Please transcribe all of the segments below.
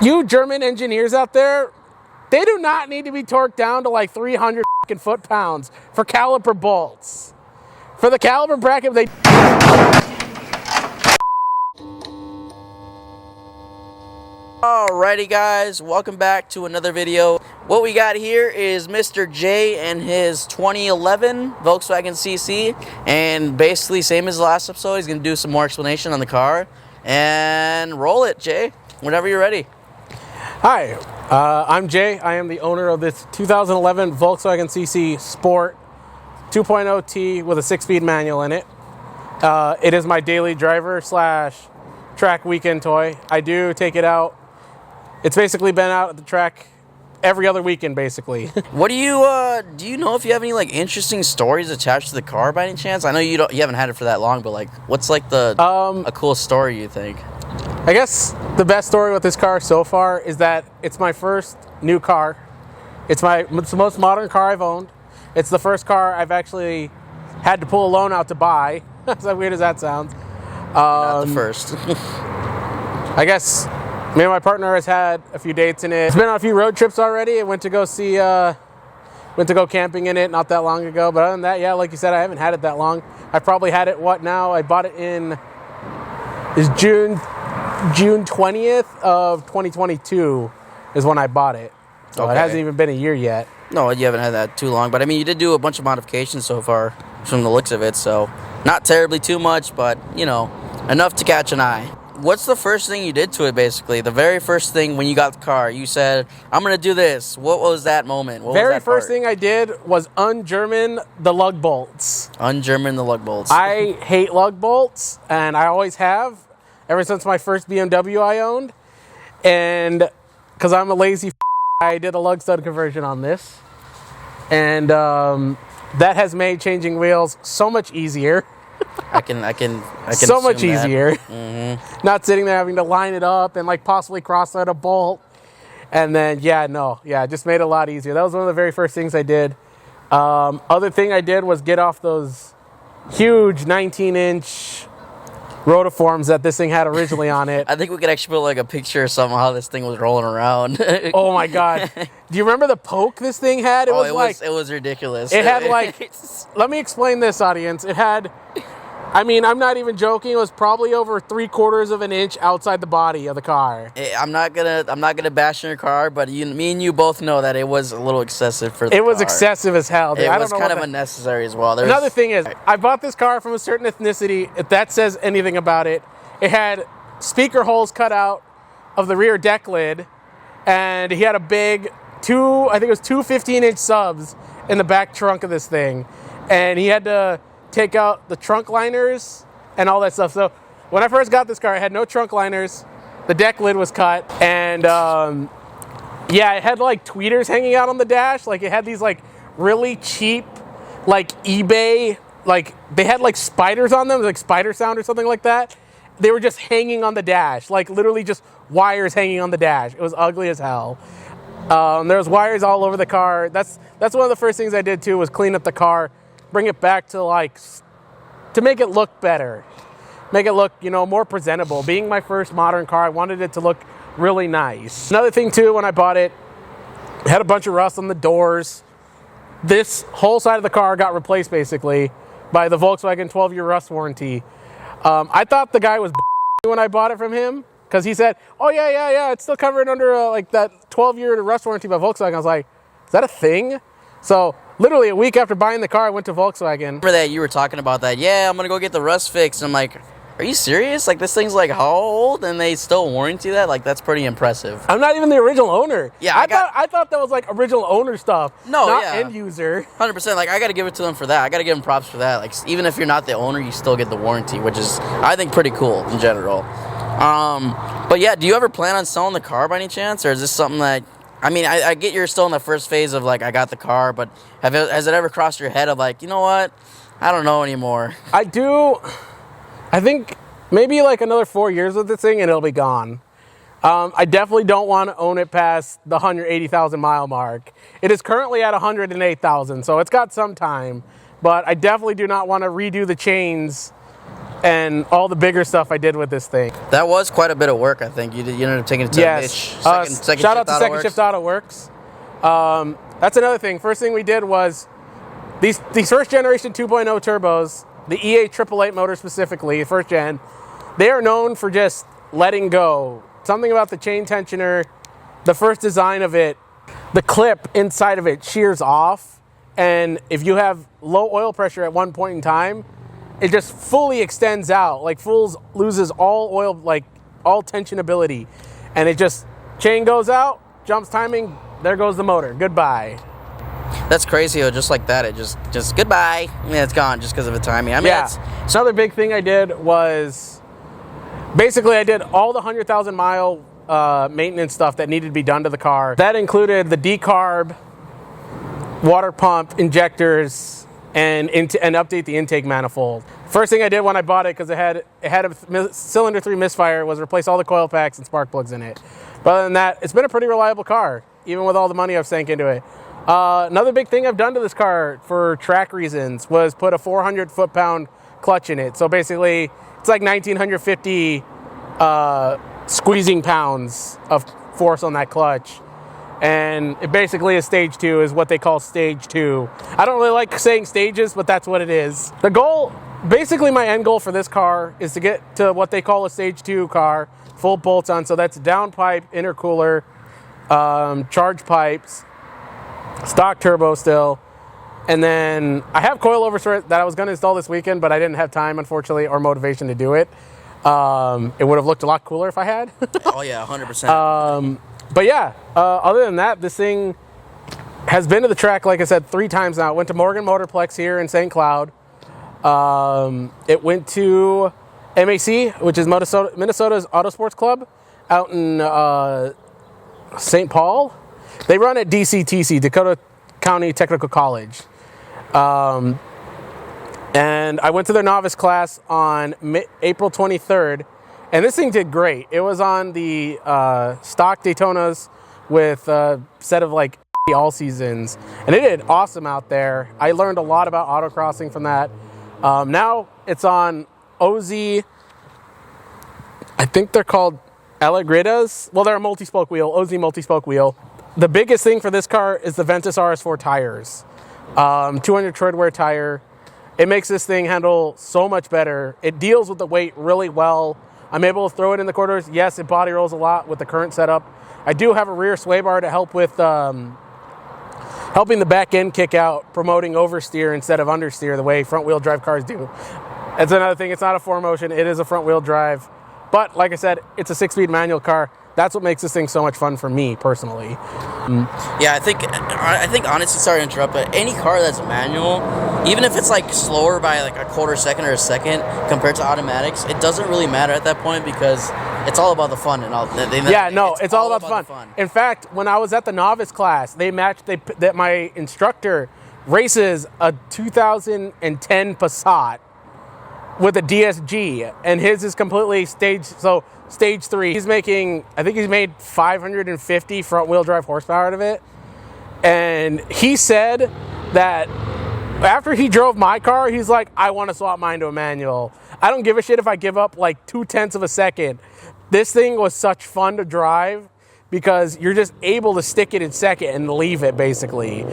You German engineers out there, they do not need to be torqued down to like 300 foot-pounds for caliper bolts. For the caliper bracket, they... Alrighty guys, welcome back to another video. What we got here is Mr. J and his 2011 Volkswagen CC, and basically same as the last episode, he's going to do some more explanation on the car. And roll it, Jay, whenever you're ready. Hi, I'm Jay. I am the owner of this 2011 Volkswagen CC Sport 2.0T with a 6-speed manual in it. It is my daily driver slash track weekend toy. I do take it out. It's basically been out at the track every other weekend, basically. What do you know if you have any like interesting stories attached to the car by any chance? I know you haven't had it for that long, but like, what's like the a cool story you think? I guess the best story with this car so far is that it's my first new car. It's the most modern car I've owned. It's the first car I've actually had to pull a loan out to buy. As weird as that sounds. Not the first. I guess me and my partner has had a few dates in it. It's been on a few road trips already. I went to go camping in it not that long ago. But other than that, yeah, like you said, I haven't had it that long. I probably had it, what now? I bought it in June 20th of 2022 is when I bought it. So okay. It hasn't even been a year yet. No, you haven't had that too long. But I mean, you did do a bunch of modifications so far from the looks of it. So not terribly too much, but you know, enough to catch an eye. What's the first thing you did to it, basically? The very first thing when you got the car, you said, I'm going to do this. What was that moment? What very was that first part? thing I did was un-German the lug bolts. Un-German the lug bolts. I hate lug bolts, and I always have, ever since my first BMW I owned. And because I'm a lazy I did a lug stud conversion on this. And that has made changing wheels so much easier. I can so much easier. Mm-hmm. Not sitting there having to line it up and like possibly cross out a bolt. And then, it just made it a lot easier. That was one of the very first things I did. Other thing I did was get off those huge 19-inch rotiforms that this thing had originally on it. I think we could actually put like a picture or something how this thing was rolling around. Oh my God. Do you remember the poke this thing had? It was ridiculous. It had like, let me explain this, audience. It had, I mean, I'm not even joking. It was probably over 3/4 of an inch outside the body of the car. I'm not gonna bash your car, but me and you both know that it was a little excessive for the car. It was excessive as hell, dude. It was kind of unnecessary as well. Another thing is, I bought this car from a certain ethnicity. If that says anything about it, it had speaker holes cut out of the rear deck lid, and he had a big two 15-inch subs in the back trunk of this thing, and he had to take out the trunk liners and all that stuff. So when I first got this car, it had no trunk liners, the deck lid was cut, and it had like tweeters hanging out on the dash. Like it had these like really cheap like eBay, like they had like spiders on them, like Spider Sound or something like that. They were just hanging on the dash, like literally just wires hanging on the dash. It was ugly as hell. There was wires all over the car. That's one of the first things I did too, was clean up the car, bring it back to to make it look better, make it look, more presentable. Being my first modern car, I wanted it to look really nice. Another thing too, when I bought it, it had a bunch of rust on the doors. This whole side of the car got replaced basically by the Volkswagen 12-year rust warranty. I thought the guy was when I bought it from him, because he said, oh yeah, it's still covered under like that 12-year rust warranty by Volkswagen. I was like, is that a thing? So literally a week after buying the car, I went to Volkswagen. Remember that you were talking about that? Yeah, I'm gonna go get the rust fixed. And I'm like, are you serious? Like this thing's like how old, and they still warranty that? Like that's pretty impressive. I'm not even the original owner. Yeah, I thought that was like original owner stuff. No, not yeah, end user. 100%. Like I gotta give it to them for that. I gotta give them props for that. Like even if you're not the owner, you still get the warranty, which is I think pretty cool in general. But yeah, do you ever plan on selling the car by any chance, or is this something that? I mean, I get you're still in the first phase of like I got the car, but has it ever crossed your head of like, you know what? I don't know anymore. I do. I think maybe like another 4 years with this thing and it'll be gone. I definitely don't want to own it past the 180,000 mile mark. It is currently at 108,000, so it's got some time. But I definitely do not want to redo the chains and all the bigger stuff I did with this thing. That was quite a bit of work, I think. You ended up taking it to Yes. Second Shout out to Shift Second Auto Shift Auto Works. That's another thing. First thing we did was these first generation 2.0 turbos, the EA 888 motor specifically, first gen, they are known for just letting go. Something about the chain tensioner, the first design of it, the clip inside of it shears off, and if you have low oil pressure at one point in time, it just fully extends out, like loses all oil, like all tensionability, and it just, chain goes out, jumps timing, there goes the motor, goodbye. That's crazy, though, just like that, it just goodbye, yeah, it's gone just because of the timing. I mean, Yeah. Another big thing I did was, basically I did all the 100,000 mile maintenance stuff that needed to be done to the car. That included the decarb, water pump, injectors, and update the intake manifold. First thing I did when I bought it, because it had a cylinder 3 misfire, was replace all the coil packs and spark plugs in it. But other than that, it's been a pretty reliable car, even with all the money I've sank into it. Another big thing I've done to this car for track reasons was put a 400 foot-pound clutch in it. So basically, it's like 1,950 squeezing pounds of force on that clutch. And it basically is stage 2, is what they call stage 2. I don't really like saying stages, but that's what it is. The goal, basically my end goal for this car is to get to what they call a stage 2 car, full bolts on. So that's downpipe, intercooler, charge pipes, stock turbo still. And then I have coilovers for it that I was going to install this weekend, but I didn't have time, unfortunately, or motivation to do it. It would have looked a lot cooler if I had. Oh, yeah, 100%. But yeah, other than that, this thing has been to the track, like I said, 3 times now. It went to Morgan Motorplex here in St. Cloud. It went to MAC, which is Minnesota's Auto Sports Club, out in St. Paul. They run at DCTC, Dakota County Technical College. And I went to their novice class on April 23rd. And this thing did great. It was on the stock Daytonas with a set of like all seasons. And it did awesome out there. I learned a lot about autocrossing from that. Now it's on OZ, I think they're called Alegridas. Well, they're a multi-spoke wheel, OZ multi-spoke wheel. The biggest thing for this car is the Ventus RS4 tires. 200 tread wear tire. It makes this thing handle so much better. It deals with the weight really well. I'm able to throw it in the corners. Yes, it body rolls a lot with the current setup. I do have a rear sway bar to help with helping the back end kick out, promoting oversteer instead of understeer the way front wheel drive cars do. That's another thing. It's not a 4Motion. It is a front wheel drive. But like I said, it's a 6-speed manual car. That's what makes this thing so much fun for me personally. Yeah, I think honestly, sorry to interrupt, but any car that's manual, even if it's like slower by like a quarter second or a second compared to automatics, it doesn't really matter at that point because it's all about the fun and all. It's all about the fun. In fact, when I was at the novice class, that my instructor races a 2010 Passat with a DSG, and his is completely stage 3. I think he's made 550 front wheel drive horsepower out of it. And he said that after he drove my car, he's like, I want to swap mine to a manual. I don't give a shit if I give up like 0.2 of a second. This thing was such fun to drive because you're just able to stick it in second and leave it basically.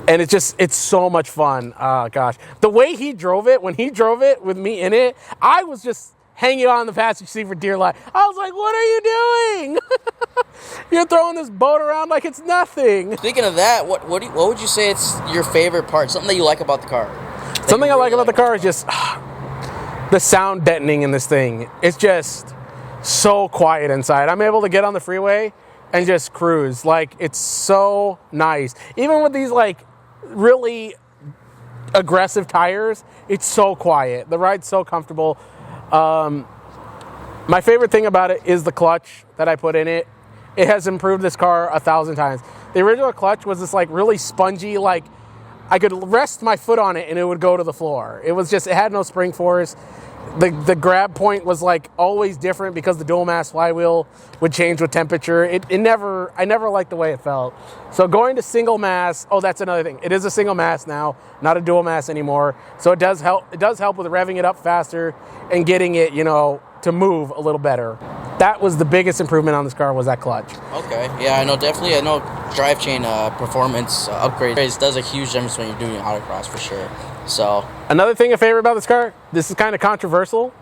And it's so much fun. Oh gosh. The way he drove it, when he drove it with me in it, I was just hanging on the passenger seat for dear life. I was like, what are you doing? You're throwing this boat around like it's nothing. Speaking of that, what would you say it's your favorite part? Something that you like about the car? Something I like about the car is just the sound deadening in this thing. It's just so quiet inside. I'm able to get on the freeway and just cruise. Like, it's so nice. Even with these like really aggressive tires, it's so quiet. The ride's so comfortable. My favorite thing about it is the clutch that I put in it. It has improved this car 1,000 times. The original clutch was this like really spongy, like I could rest my foot on it and it would go to the floor. It had no spring force. the grab point was like always different because the dual mass flywheel would change with temperature. I never liked the way it felt. So going to single mass, oh, that's another thing. It is a single mass now, not a dual mass anymore. So it does help with revving it up faster and getting it, to move a little better. That was the biggest improvement on this car, was that clutch. Okay, yeah, I know drive chain performance upgrades does a huge difference when you're doing autocross for sure. So another thing I favor about this car, this is kind of controversial.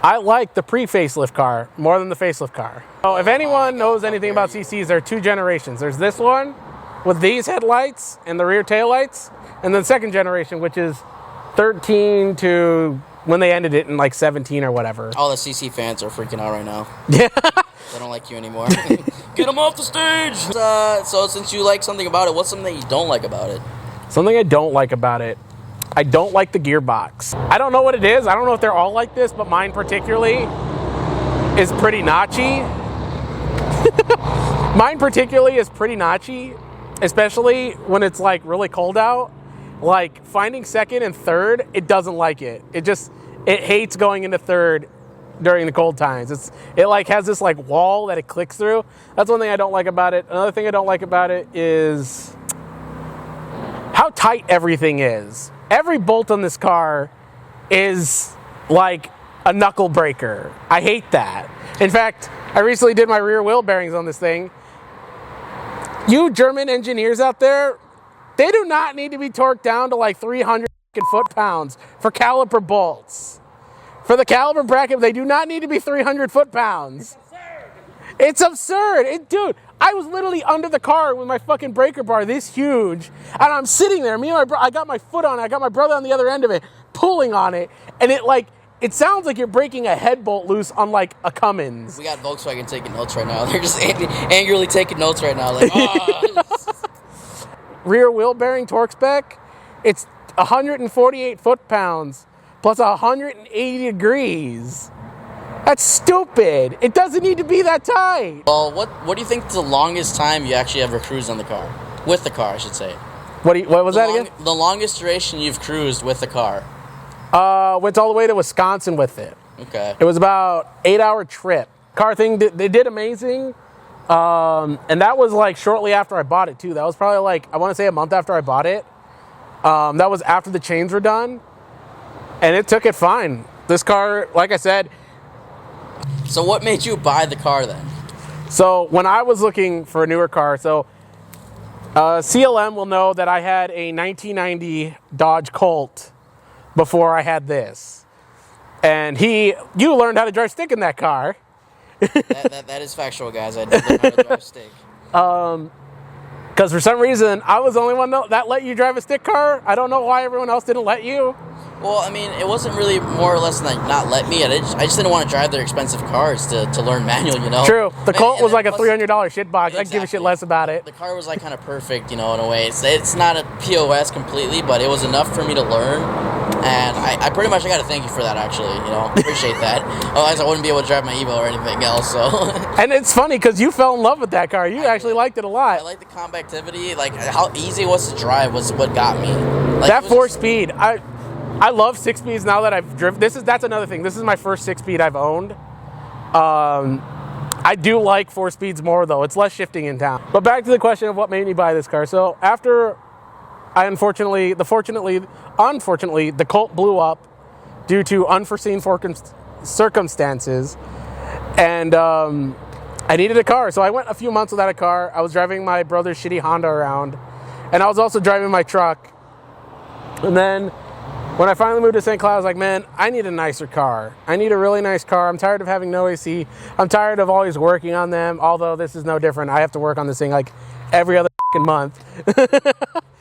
I like the pre-facelift car more than the facelift car. So if anyone knows anything about CCs, there are two generations. There's this one with these headlights and the rear taillights, and then the second generation, which is 13 to when they ended it in like 17 or whatever. All the CC fans are freaking out right now. Yeah. They don't like you anymore. Get them off the stage! So since you like something about it, what's something that you don't like about it? Something I don't like about it. I don't like the gearbox. I don't know what it is. I don't know if they're all like this, but mine particularly is pretty notchy. Mine particularly is pretty notchy, especially when it's like really cold out. Like finding second and third, it doesn't like it. It hates going into third during the cold times. It like has this like wall that it clicks through. That's one thing I don't like about it. Another thing I don't like about it is how tight everything is. Every bolt on this car is like a knuckle breaker. I hate that. In fact, I recently did my rear wheel bearings on this thing. You German engineers out there, they do not need to be torqued down to like 300 foot-pounds for caliper bolts. For the caliper bracket, they do not need to be 300 foot-pounds. It's absurd. Dude, I was literally under the car with my fucking breaker bar this huge, and I'm sitting there. I got my foot on it. I got my brother on the other end of it, pulling on it, and it sounds like you're breaking a head bolt loose on like a Cummins. We got Volkswagen taking notes right now. They're just angrily taking notes right now. Like, oh. Rear wheel bearing torque spec, it's 148 foot-pounds plus 180 degrees. That's stupid. It doesn't need to be that tight. Well, what do you think is the longest time you actually ever cruised on the car? With the car, I should say. What was that again? The longest duration you've cruised with the car. Went all the way to Wisconsin with it. Okay. It was about 8-hour trip. Car thing, they did amazing. And that was like shortly after I bought it too. That was probably like, I want to say a month after I bought it. That was after the chains were done. And it took it fine. This car, like I said. So what made you buy the car then? So when I was looking for a newer car, CLM will know that I had a 1990 Dodge Colt before I had this. And you learned how to drive stick in that car. that is factual, guys. I did learn how to drive stick. Because for some reason, I was the only one that let you drive a stick car. I don't know why everyone else didn't let you. Well, I mean, it wasn't really more or less like not let me. I just didn't want to drive their expensive cars to learn manual, True. The Colt was like a $300 shit box. Exactly. I'd give a shit less about it. The car was like kind of perfect, in a way. It's not a POS completely, but it was enough for me to learn. And I pretty much got to thank you for that, actually. Appreciate that. Otherwise, I wouldn't be able to drive my Evo or anything else. So. And it's funny because you fell in love with that car. You actually liked it a lot. I like the compactivity. Like how easy it was to drive was what got me. Like, that 4-speed. I love 6-speeds now that I've driven. That's another thing. This is my first 6-speed I've owned. I do like 4-speeds more though. It's less shifting in town. But back to the question of what made me buy this car. So after unfortunately, the Colt blew up due to unforeseen circumstances, and I needed a car. So I went a few months without a car. I was driving my brother's shitty Honda around, and I was also driving my truck. And then when I finally moved to St. Cloud, I was like, man, I need a nicer car. I need a really nice car. I'm tired of having no AC. I'm tired of always working on them, although this is no different. I have to work on this thing like every other month.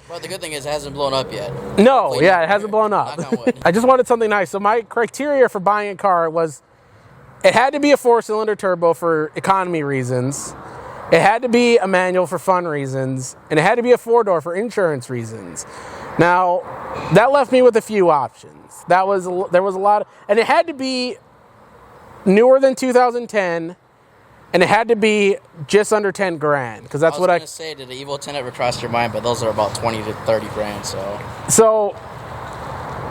Well, the good thing is it hasn't blown up yet. No, it hasn't blown up. Knock on wood. I just wanted something nice. So my criteria for buying a car was it had to be a 4-cylinder turbo for economy reasons. It had to be a manual for fun reasons. And it had to be a 4-door for insurance reasons. Now, that left me with a few options. There was a lot and it had to be newer than 2010. And it had to be just under 10 grand, because that's what I was going to say. Did the Evo 10 ever cross your mind? But those are about 20 to 30 grand. So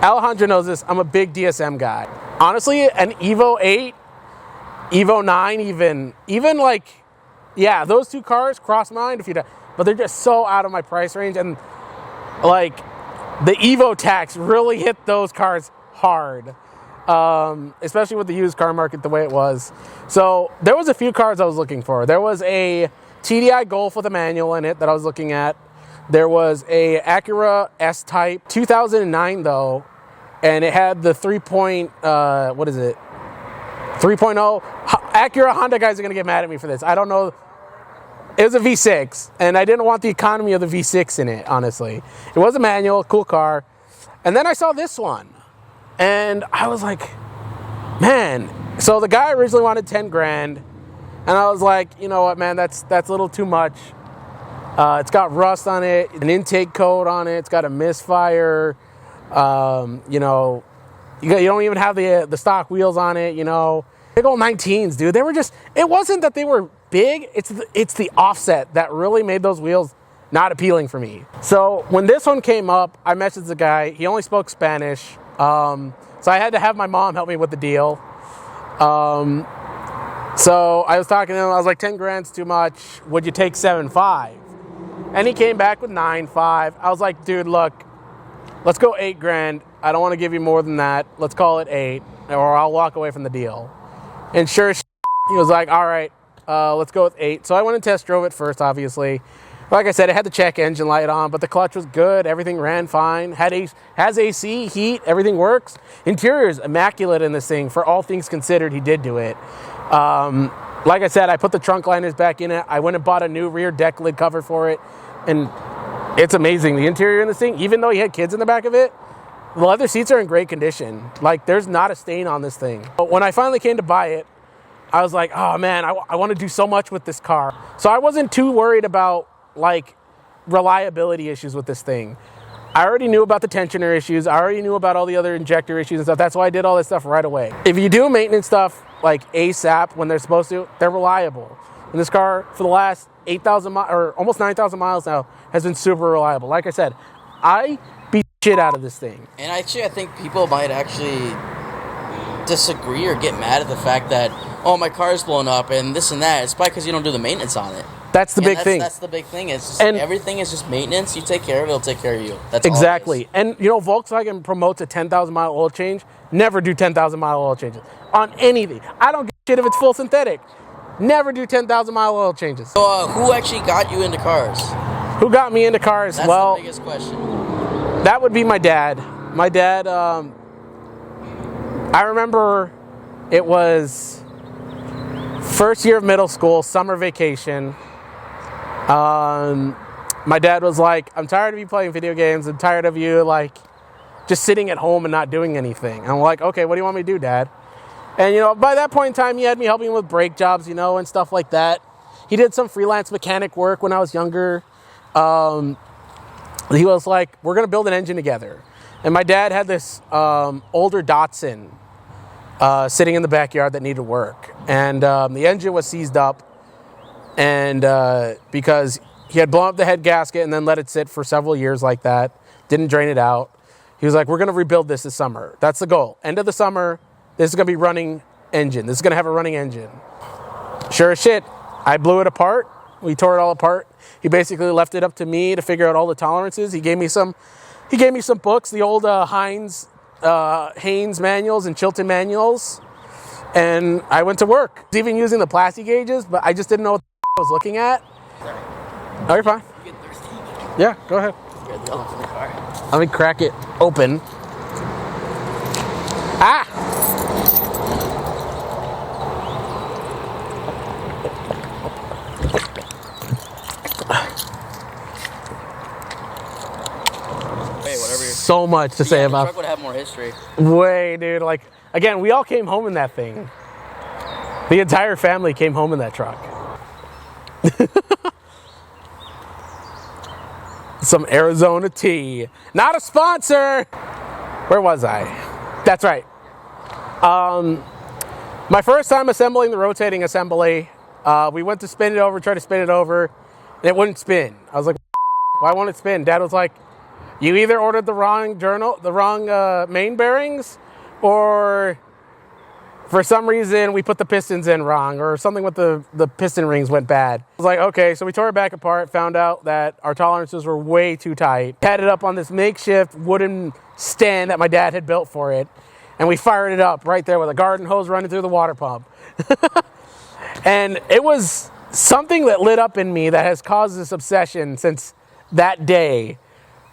Alejandro knows this. I'm a big DSM guy. Honestly, an Evo 8, Evo 9, even like, yeah, those two cars cross my mind but they're just so out of my price range. And like, the Evo tax really hit those cars hard, especially with the used car market the way it was. So there was a few cars I was looking for. There was a TDI Golf with a manual in it that I was looking at. There was a Acura S-Type 2009 though, and it had the 3.0. Acura Honda guys are gonna get mad at me for this. I don't know. It was a V6, and I didn't want the economy of the V6 in it, honestly. It was a manual, cool car. And then I saw this one, and I was like, man. So the guy originally wanted 10 grand, and I was like, you know what, man, that's a little too much. It's got rust on it, an intake coat on it, it's got a misfire. You know, you don't even have the stock wheels on it, you know. Big old 19s, dude. They were just, it wasn't that they were big, it's the offset that really made those wheels not appealing for me. So when this one came up, I messaged the guy. He only spoke Spanish, so I had to have my mom help me with the deal. So I was talking to him. I was like, 10 grand's too much. Would you take 7.5? And he came back with 9.5. I was like, dude, look, let's go 8 grand. I don't want to give you more than that. Let's call it 8, or I'll walk away from the deal. And sure as he was like, all right, let's go with 8. So I went and test drove it first, obviously. Like I said, it had the check engine light on, but the clutch was good. Everything ran fine. Has AC, heat, everything works. Interior is immaculate in this thing. For all things considered, he did do it. Like I said, I put the trunk liners back in it. I went and bought a new rear deck lid cover for it. And it's amazing. The interior in this thing, even though he had kids in the back of it, the leather seats are in great condition. Like, there's not a stain on this thing. But when I finally came to buy it, I was like, oh man, I want to do so much with this car. So I wasn't too worried about like reliability issues with this thing. I already knew about the tensioner issues. I already knew about all the other injector issues and stuff. That's why I did all this stuff right away. If you do maintenance stuff like ASAP when they're supposed to, they're reliable. And this car for the last 8,000 miles or almost 9,000 miles now has been super reliable. Like I said, I beat shit out of this thing. And actually, I think people might actually disagree or get mad at the fact that, oh, my car's blown up and this and that. It's probably because you don't do the maintenance on it. That's the big thing. That's the big thing. It's just, everything is just maintenance. You take care of it, it'll take care of you. That's exactly. And you know, Volkswagen promotes a 10,000 mile oil change. Never do 10,000 mile oil changes on anything. I don't give a shit if it's full synthetic. Never do 10,000 mile oil changes. So, who actually got you into cars? Who got me into cars? That's the biggest question. That would be my dad. My dad, I remember it was first year of middle school, summer vacation. My dad was like, I'm tired of you playing video games. I'm tired of you like just sitting at home and not doing anything. And I'm like, okay, what do you want me to do, Dad? And, you know, by that point in time, he had me helping with brake jobs, you know, and stuff like that. He did some freelance mechanic work when I was younger. He was like, we're going to build an engine together. And my dad had this older Datsun sitting in the backyard that needed work. And the engine was seized up. And because he had blown up the head gasket and then let it sit for several years like that, didn't drain it out. He was like, we're going to rebuild this summer. That's the goal. End of the summer, this is going to be running engine. This is going to have a running engine. Sure as shit, I blew it apart. We tore it all apart. He basically left it up to me to figure out all the tolerances. He gave me some books, the old Haynes manuals and Chilton manuals. And I went to work. I was even using the plastic gauges, but I just didn't know what I was looking at. Oh, you're fine. You get thirsty? Yeah, go ahead. Get the other from the car. Let me crack it open. Ah! Hey, whatever. So much to say about. The truck would have more history. Way, dude. Like, again, we all came home in that thing. The entire family came home in that truck. Some Arizona tea. Not a sponsor. Where was I? That's right. My first time assembling the rotating assembly, we went to spin it over, tried to spin it over, and it wouldn't spin. I was like, why won't it spin? Dad was like, You either ordered the wrong main bearings, or for some reason we put the pistons in wrong, or something with the piston rings went bad. I was like, okay, so we tore it back apart, found out that our tolerances were way too tight. Had it up on this makeshift wooden stand that my dad had built for it, and we fired it up right there with a garden hose running through the water pump. And it was something that lit up in me that has caused this obsession since that day,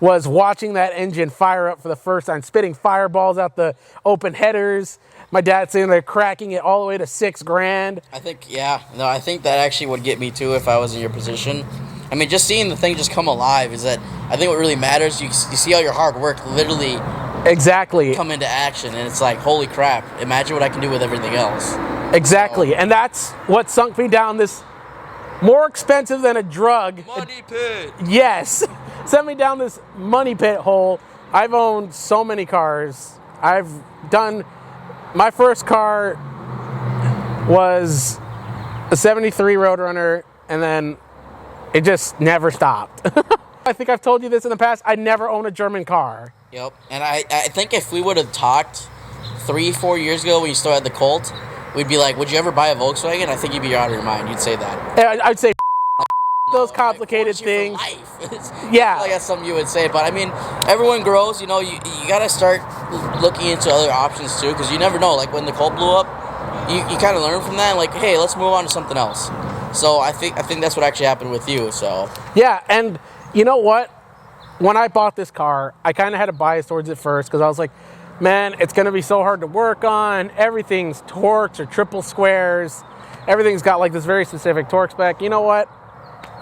was watching that engine fire up for the first time, spitting fireballs out the open headers. My dad sitting there cracking it all the way to $6,000. I think, I think that actually would get me too if I was in your position. I mean, just seeing the thing just come alive is that, I think what really matters, you see all your hard work literally exactly come into action, and it's like, holy crap, imagine what I can do with everything else. Exactly, and that's what sunk me down this more expensive than a drug. Money pit. Yes, sent me down this money pit hole. I've owned so many cars. My first car was a 73 Roadrunner, and then it just never stopped. I think I've told you this in the past, I never owned a German car. Yep, and I think if we would have talked 3-4 years ago when you still had the Colt, we'd be like, would you ever buy a Volkswagen? I think you'd be out of your mind. You'd say that. I'd say those complicated things. Yeah. Like that's something you would say. But I mean, everyone grows. You know, you got to start looking into other options too, because you never know. Like when the Colt blew up, you kind of learn from that. Like, hey, let's move on to something else. So I think that's what actually happened with you. So yeah, and you know what? When I bought this car, I kind of had a bias towards it first, because I was like, man, it's going to be so hard to work on. Everything's torques or triple squares. Everything's got like this very specific torque spec. You know what?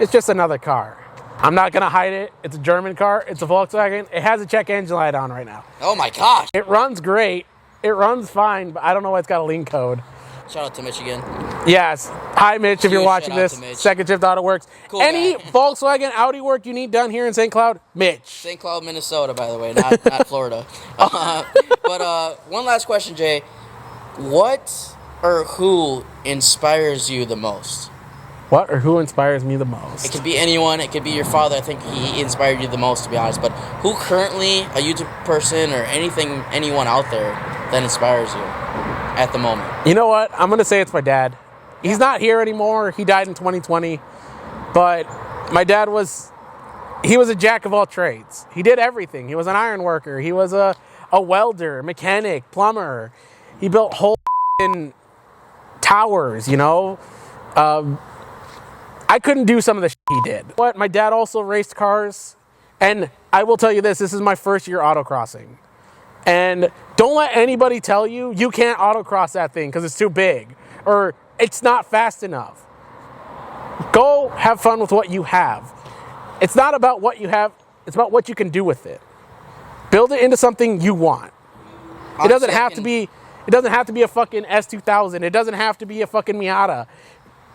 It's just another car. I'm not going to hide it. It's a German car. It's a Volkswagen. It has a check engine light on right now. Oh my gosh. It runs great. It runs fine, but I don't know why it's got a lean code. Shout out to Mitch again. Yes. Hi, Mitch, if you're watching this. Second Shift Auto Works. Cool Any guy. Volkswagen, Audi work you need done here in St. Cloud, Mitch. St. Cloud, Minnesota, by the way, not Florida. But one last question, Jay. What or who inspires you the most? What or who inspires me the most? It could be anyone. It could be your father. I think he inspired you the most, to be honest. But who currently, a YouTube person or anyone out there that inspires you at the moment? You know what? I'm going to say it's my dad. He's not here anymore. He died in 2020. But my dad was a jack of all trades. He did everything. He was an iron worker. He was a welder, mechanic, plumber. He built whole towers, you know. I couldn't do some of the shit he did. But my dad also raced cars. And I will tell you this is my first year autocrossing. And don't let anybody tell you you can't autocross that thing because it's too big or it's not fast enough. Go have fun with what you have. It's not about what you have, it's about what you can do with it. Build it into something you want. It doesn't have to be a fucking S2000. It doesn't have to be a fucking Miata.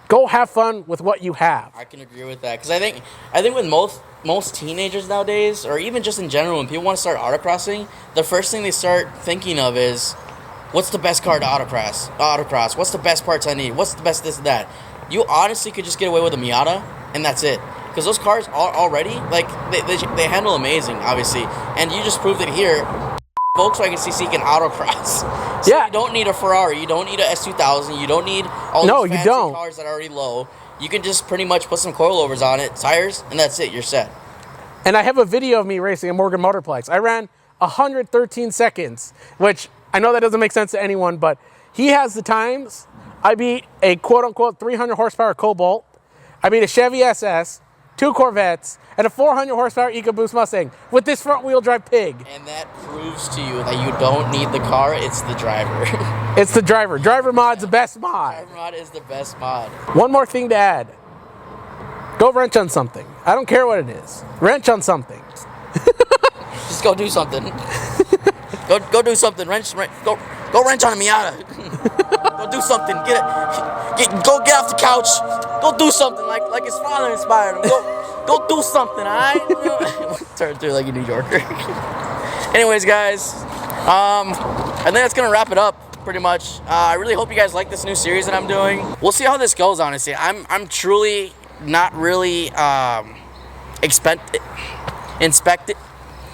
Go have fun with what you have. I can agree with that, because I think with most teenagers nowadays, or even just in general, when people want to start autocrossing, the first thing they start thinking of is, what's the best car to autocross? What's the best parts I need? What's the best this and that? You honestly could just get away with a Miata, and that's it. Because those cars are already, like, they handle amazing, obviously. And you just proved it here. Volkswagen CC can autocross. So yeah. You don't need a Ferrari. You don't need a S2000. You don't need all these fancy cars that are already low. You can just pretty much put some coilovers on it, tires, and that's it. You're set. And I have a video of me racing a Morgan Motorplex. I ran 113 seconds, which I know that doesn't make sense to anyone, but he has the times. I beat a quote-unquote 300 horsepower Cobalt. I beat a Chevy SS, 2 Corvettes, and a 400 horsepower EcoBoost Mustang with this front-wheel drive pig. And that proves to you that you don't need the car, it's the driver. It's the driver. Driver mod's the best mod. Driver mod is the best mod. One more thing to add. Go wrench on something. I don't care what it is. Wrench on something. Just go do something. go do something. Go wrench on a Miata. Go do something. Go get off the couch. Go do something like his father inspired him. Go do something, alright? Turn through like a New Yorker. Anyways, guys, I think that's gonna wrap it up pretty much. I really hope you guys like this new series that I'm doing. We'll see how this goes, honestly. I'm truly not really inspected.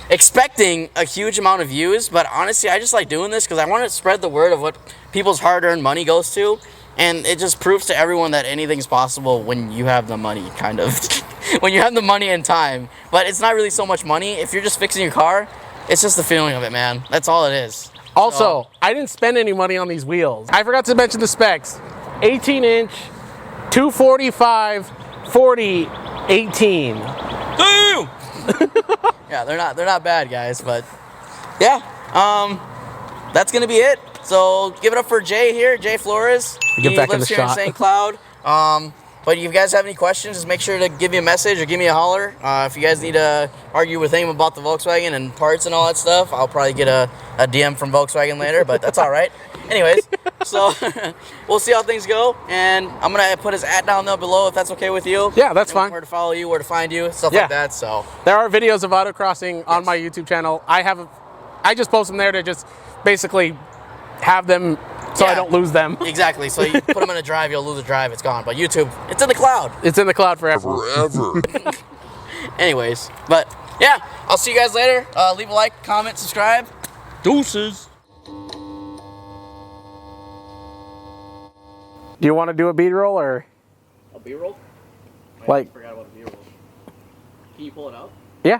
expecting a huge amount of views, but honestly, I just like doing this because I want to spread the word of what people's hard-earned money goes to, and it just proves to everyone that anything's possible when you have the money, kind of. When you have the money and time. But it's not really so much money. If you're just fixing your car, it's just the feeling of it, man. That's all it is. Also, I didn't spend any money on these wheels. I forgot to mention the specs. 18-inch, 245, 40, 18. Damn! Yeah, they're not bad, guys, but yeah, that's gonna be it. So give it up for Jay here, Jay Flores. Get back in the lives here shot. in St. Cloud. But if you guys have any questions, just make sure to give me a message or give me a holler. If you guys need to argue with him about the Volkswagen and parts and all that stuff, I'll probably get a DM from Volkswagen later, but that's all right. Anyways, so we'll see how things go, and I'm gonna put his @ down there below if that's okay with you. Yeah, that's fine. Where to follow you, where to find you, stuff Yeah. like that. So There are videos of autocrossing on my YouTube channel. I just post them there to just basically have them so I Yeah. don't lose them. exactly. So you put them in a drive, you'll lose a drive. It's gone. But YouTube, it's in the cloud. It's in the cloud forever. Anyways, but yeah, I'll see you guys later. Leave a like, comment, subscribe. Deuces. Do you want to do a B-roll or A B-roll? like? Forgot about a B-roll. Can you pull it out? Yeah.